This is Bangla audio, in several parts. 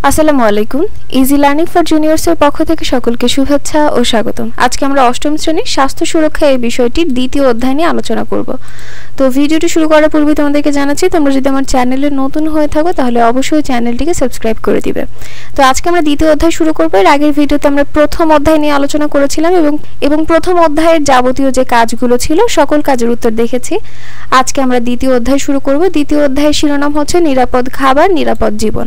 আসসালামু আলাইকুম। ইজি লার্নিং ফর জুনিয়র্স এর পক্ষ থেকে সকলকে শুভেচ্ছা ও স্বাগতম। আজকে আমরা অষ্টম শ্রেণীর স্বাস্থ্য সুরক্ষা এই বিষয়টির দ্বিতীয় অধ্যায় নিয়ে আলোচনা করব। তো ভিডিওটি শুরু করার পূর্বে তোমাদেরকে জানাচ্ছি, তোমরা যদি আমার চ্যানেলে নতুন হয়ে থাকো তাহলে অবশ্যই চ্যানেলটিকে সাবস্ক্রাইব করে দিবে। তো আজকে আমরা দ্বিতীয় অধ্যায় শুরু করব। এর আগের ভিডিওতে আমরা প্রথম অধ্যায় নিয়ে আলোচনা করেছিলাম এবং প্রথম অধ্যায়ের যাবতীয় যে কাজগুলো ছিল সকল কাজের উত্তর দেখেছি। আজকে আমরা দ্বিতীয় অধ্যায় শুরু করব। দ্বিতীয় অধ্যায়ের শিরোনাম হচ্ছে নিরাপদ খাবার, নিরাপদ জীবন।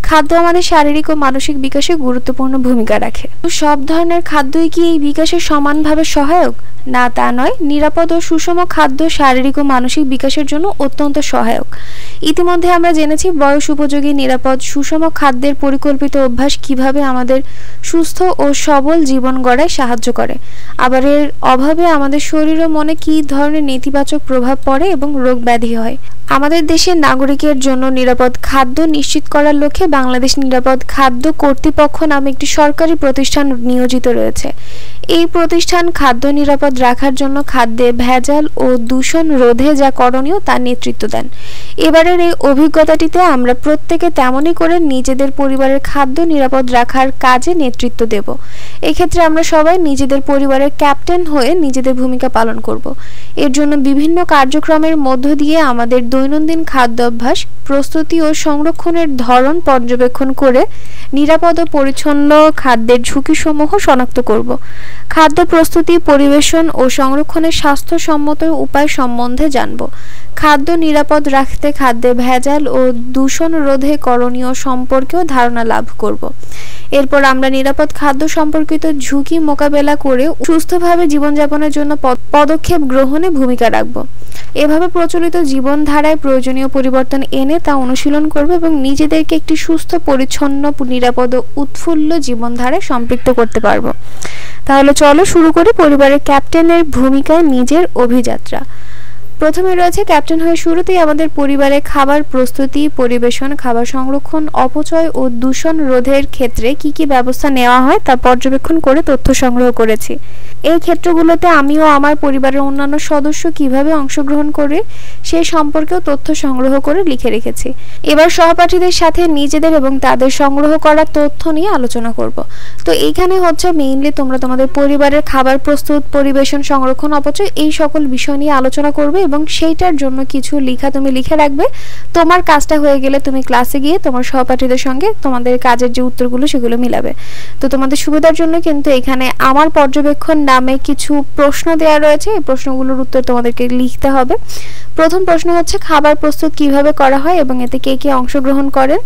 খাদ্য আমাদের শারীরিক ও মানসিক বিকাশে গুরুত্বপূর্ণ ভূমিকা রাখে। সব ধরনের খাদ্যই কি এই বিকাশে সমানভাবে সহায়ক? না, তা নয়। নিরাপদ ও সুষম খাদ্য শারীরিক ও মানসিক বিকাশের জন্য অত্যন্ত সহায়ক। ইতিমধ্যে আমরা জেনেছি বয়স উপযোগী নিরাপদ সুষম খাদ্যের পরিকল্পিত অভ্যাস কিভাবে আমাদের সুস্থ ও সবল জীবন গড়ায় সাহায্য করে। আবার এর অভাবে আমাদের শরীর ও মনে কী ধরনের নেতিবাচক প্রভাব পড়ে এবং রোগ ব্যাধি হয়। আমাদের দেশের নাগরিকের জন্য নিরাপদ খাদ্য নিশ্চিত করার লক্ষ্যে বাংলাদেশ নিরাপদ খাদ্য কর্তৃপক্ষ নামে একটি সরকারি প্রতিষ্ঠান নিয়োজিত রয়েছে। এই প্রতিষ্ঠান খাদ্য নিরাপদ রাখার জন্য খাদ্যে ভেজাল ও দূষণ রোধে যা করণীয় তার নেতৃত্ব দেন। এবারের এই অভিজ্ঞতাটিতে আমরা প্রত্যেকে তেমনই করে নিজেদের পরিবারের খাদ্য নিরাপদ রাখার কাজে নেতৃত্ব দেব। এক্ষেত্রে আমরা সবাই নিজেদের পরিবারের ক্যাপ্টেন হয়ে নিজেদের ভূমিকা পালন করব। এর জন্য বিভিন্ন কার্যক্রমের মধ্য দিয়ে আমাদের দৈনন্দিন খাদ্যাভ্যাস, প্রস্তুতি ও সংরক্ষণের ধরন পর্যবেক্ষণ করে নিরাপদ ও পরিচ্ছন্ন খাদ্যের ঝুঁকিসমূহ শনাক্ত করব। খাদ্য প্রস্তুতি, পরিবেশন ও সংরক্ষণের স্বাস্থ্যসম্মত উপায় সম্বন্ধে জানব। খাদ্য নিরাপদ রাখতে খাদ্যে ভেজাল ও দূষণ রোধে করণীয় সম্পর্কেও ধারণা লাভ করব। এরপর আমরা নিরাপদ খাদ্য সম্পর্কিত ঝুঁকি মোকাবেলা করে সুস্থভাবে জীবনযাপনের জন্য পদক্ষেপ গ্রহণে ভূমিকা রাখব। এভাবে প্রচলিত জীবনধারায় প্রয়োজনীয় পরিবর্তন এনে তা অনুশীলন করব এবং নিজেদেরকে একটি সুস্থ, পরিচ্ছন্ন, নিরাপদ ও উৎফুল্ল জীবনধারায় সম্পৃক্ত করতে পারব। তাহলে চলো শুরু করি পরিবারের ক্যাপ্টেনের ভূমিকায় নিজের অভিযাত্রা। প্রথমে রয়েছে ক্যাপ্টেন হয়ে শুরুতেই আমাদের পরিবারে খাবার প্রস্তুতি, পরিবেশন, খাবার সংরক্ষণ, অপচয় ও দূষণ রোধের ক্ষেত্রে কি কি ব্যবস্থা নেওয়া হয় তা পর্যবেক্ষণ করে তথ্য সংগ্রহ করেছি। এই ক্ষেত্রগুলোতে আমি ও আমার পরিবারের অন্যান্য সদস্য কিভাবে অংশগ্রহণ করে সে সম্পর্কেও তথ্য সংগ্রহ করে লিখে রেখেছি। এবার সহপাঠীদের সাথে নিজেদের এবং তাদের সংগ্রহ করা তথ্য নিয়ে আলোচনা করব। তো এইখানে হচ্ছে মেইনলি তোমরা তোমাদের পরিবারের খাবার প্রস্তুত, পরিবেশন, সংরক্ষণ, অপচয় এই সকল বিষয় নিয়ে আলোচনা করবে এবং সেইটার জন্য কিছু লেখা তুমি লিখে রাখবে। তোমার কাজটা হয়ে গেলে তুমি ক্লাসে গিয়ে তোমার সহপাঠীদের সঙ্গে তোমাদের কাজের যে উত্তরগুলো সেগুলো মিলাবে। তো তোমাদের সুবিধার জন্য কিন্তু এখানে আমার পর্যবেক্ষণ নামে কিছু প্রশ্ন দেওয়া রয়েছে। এই প্রশ্নগুলোর উত্তর তোমাদেরকে লিখতে হবে। প্রথম প্রশ্ন হচ্ছে খাবার প্রস্তুত কিভাবে করা হয় এবং এতে কে কে অংশগ্রহণ করেন।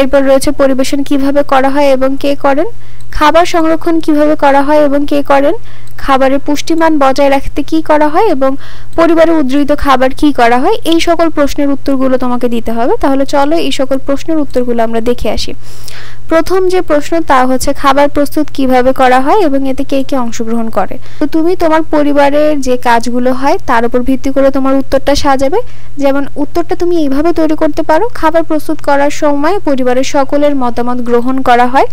এরপর রয়েছে পরিবেশন কিভাবে করা হয় এবং কে করেন। খাবার সংরক্ষণ কিভাবে করা হয় এবং কে করেন। খাবারের পুষ্টিমান বজায় রাখতে কি করা হয় এবং পরিবারে উদ্ধৃত খাবার কি করা হয়। এই সকল প্রশ্নের উত্তরগুলো তোমাকে দিতে হবে। তাহলে চলো এই সকল প্রশ্নের উত্তরগুলো আমরা দেখে আসি। প্রথম যে প্রশ্ন তা হচ্ছে খাবার প্রস্তুত কিভাবে করা হয় এবং এতে কে কে অংশগ্রহণ করে। তো তুমি তোমার পরিবারের যে কাজগুলো হয় তার উপর ভিত্তি করে তোমার উত্তরটা সাজাবে। যেমন উত্তরটা তুমি এইভাবে তৈরি করতে পারো: খাবার প্রস্তুত করার সময় পরিবারের সকলের মতামত গ্রহণ করা হয়।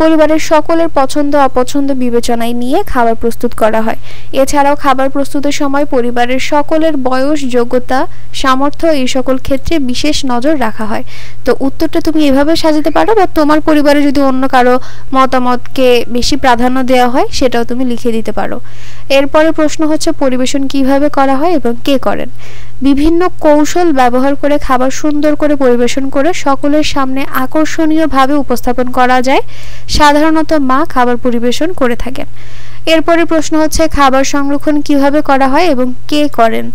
পরিবারের সকলের পছন্দ অপছন্দ বিবেচনায় নিয়ে খাবার প্রস্তুত করা হয়। এছাড়াও খাবার প্রস্তুতের সময় পরিবারের সকলের বয়স, যোগ্যতা, সামর্থ্য এই সকল ক্ষেত্রে বিশেষ নজর রাখা হয়। তো উত্তরটা তুমি এভাবে সাজাতে পারো, বা তোমার পরিবারে যদি অন্য কারো মতামতকে বেশি প্রাধান্য দেওয়া হয় সেটাও তুমি লিখে দিতে পারো। এরপরে প্রশ্ন হচ্ছে পরিবেশন কিভাবে করা হয় এবং কে করেন। বিভিন্ন কৌশল ব্যবহার করে খাবার সুন্দর করে পরিবেশন করে সকলের সামনে আকর্ষণীয়ভাবে উপস্থাপন করা যায়। সাধারণত মা খাবার পরিবেশন করে থাকেন। এরপরে প্রশ্ন হচ্ছে খাবার সংরক্ষণ কিভাবে করা হয় এবং কে করেন।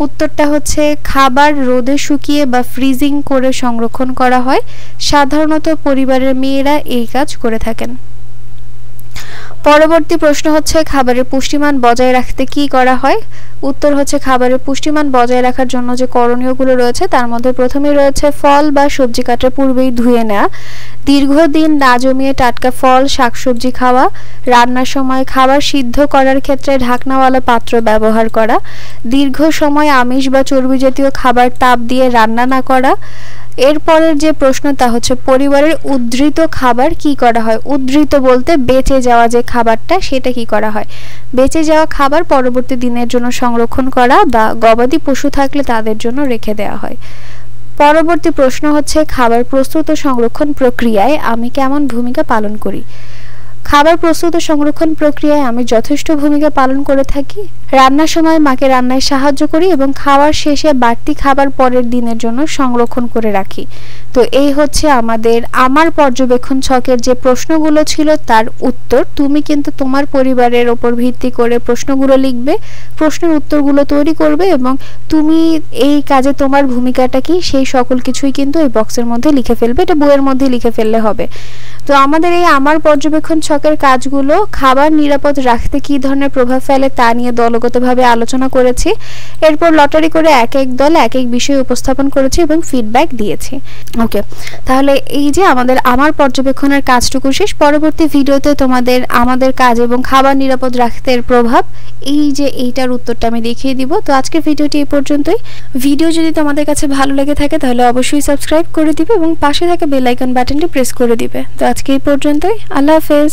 উত্তরটা হচ্ছে খাবার রোদে শুকিয়ে বা ফ্রিজিং করে সংরক্ষণ করা হয়। সাধারণত পরিবারের মেয়েরা এই কাজ করে থাকেন। পরবর্তী প্রশ্ন হচ্ছে খাবারের পুষ্টিমান বজায় রাখতে কি করা হয়। উত্তর হচ্ছে খাবারের পুষ্টিমান বজায় রাখার জন্য যে করণীয়গুলো রয়েছে তার মধ্যে প্রথমেই রয়েছে ফল বা সবজি কাটার পূর্বেই ধুয়ে নেওয়া, দীর্ঘদিন না জমিয়ে টাটকা ফল, শাকসবজি খাওয়া, রান্নার সময় খাবার সিদ্ধ করার ক্ষেত্রে ঢাকনাওয়ালা পাত্র ব্যবহার করা, দীর্ঘ সময় আমিষ বা চর্বি জাতীয় খাবার তাপ দিয়ে রান্না না করা। এরপরের যে প্রশ্ন তা হচ্ছে পরিবারের উদ্ধৃত খাবার কি করা হয়। উদ্ধৃত বলতে বেঁচে যাওয়া যে খাবারটা সেটা কি করা হয়। বেঁচে যাওয়া খাবার পরবর্তী দিনের জন্য সংরক্ষণ করা বা গবাদি পশু থাকলে তাদের জন্য রেখে দেওয়া হয়। পরবর্তী প্রশ্ন হচ্ছে খাবার প্রস্তুত ও সংরক্ষণ প্রক্রিয়ায় আমি কেমন ভূমিকা পালন করি? খাবার প্রস্তুত ও সংরক্ষণ প্রক্রিয়ায় আমি যথেষ্ট ভূমিকা পালন করে থাকি। রান্নার সময় মাকে রান্নায় সাহায্য করি এবং খাওয়ার শেষে বাড়তি খাবার পরের দিনের জন্য সংরক্ষণ করে রাখি। তো এই হচ্ছে আমার পর্যবেক্ষণ ছকের যে প্রশ্নগুলো ছিল তার উত্তর। তুমি কিন্তু তোমার পরিবারের ওপর ভিত্তি করে প্রশ্নগুলো লিখবে, প্রশ্নের উত্তরগুলো তৈরি করবে এবং তুমি এই কাজে তোমার ভূমিকাটা কি সেই সকল কিছুই কিন্তু এই বক্সের মধ্যে লিখে ফেলবে। এটা বইয়ের মধ্যে লিখে ফেললে হবে। তো আমাদের এই আমার পর্যবেক্ষণ ছকের কাজগুলো খাবার নিরাপদ রাখতে কি ধরনের প্রভাব ফেলে তা নিয়ে দলগতভাবে আলোচনা করেছি। এরপর লটারি করে এক এক দল এক এক বিষয় উপস্থাপন করেছে এবং ফিডব্যাক দিয়েছি। ওকে, তাহলে এই যে আমার পর্যবেক্ষণের কাজটুকু শেষ। পরবর্তী ভিডিওতে তোমাদের আমাদের কাজ এবং খাবার নিরাপদ রাখতে এর প্রভাব এইটার উত্তরটা আমি দেখিয়ে দিব। তো আজকের ভিডিওটি এই পর্যন্তই। ভিডিও যদি তোমাদের কাছে ভালো লেগে থাকে তাহলে অবশ্যই সাবস্ক্রাইব করে দিবে এবং পাশে থাকা বেল আইকন বাটনটি প্রেস করে দিবে। তো আজকে এই পর্যন্তই। আল্লাহ হাফেজ।